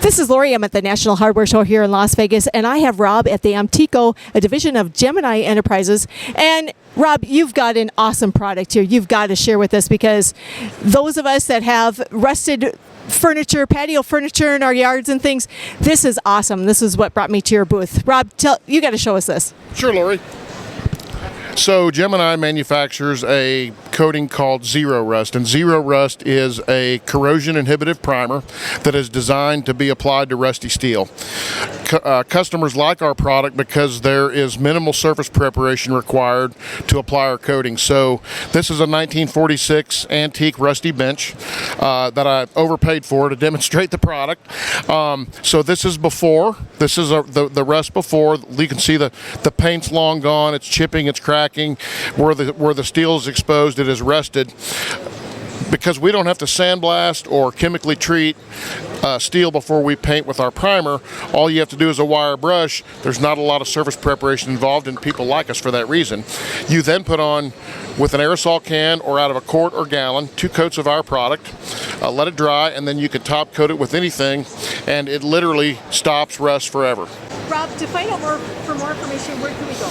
This is Lori. I'm at the National Hardware Show here in Las Vegas, and I have Rob at the Amtico, a division of Gemini Enterprises. And Rob, you've got an awesome product here. You've got to share with us, because those of us that have rusted furniture, patio furniture in our yards and things, this is awesome. This is what brought me to your booth. Rob, you got to show us this. Sure, Lori. So Gemini manufactures a coating called Zero Rust, and Zero Rust is a corrosion inhibitive primer that is designed to be applied to rusty steel. Customers like our product because there is minimal surface preparation required to apply our coating. So this is a 1946 antique rusty bench that I overpaid for to demonstrate the product. So this is before. This is the rust before. You can see the paint's long gone. It's chipping. It's cracking. Where the steel is exposed, it is rusted. Because we don't have to sandblast or chemically treat steel before we paint with our primer, all you have to do is a wire brush. There's not a lot of surface preparation involved, and people like us for that reason. You then put on, with an aerosol can or out of a quart or gallon, 2 coats of our product, let it dry, and then you can top coat it with anything, and it literally stops rust forever. Rob, to find out for more information, where can we go?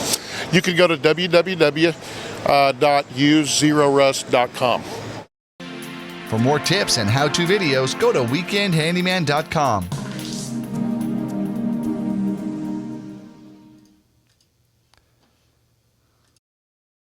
You can go to www.usezerorust.com. For more tips and how-to videos, go to weekendhandyman.com.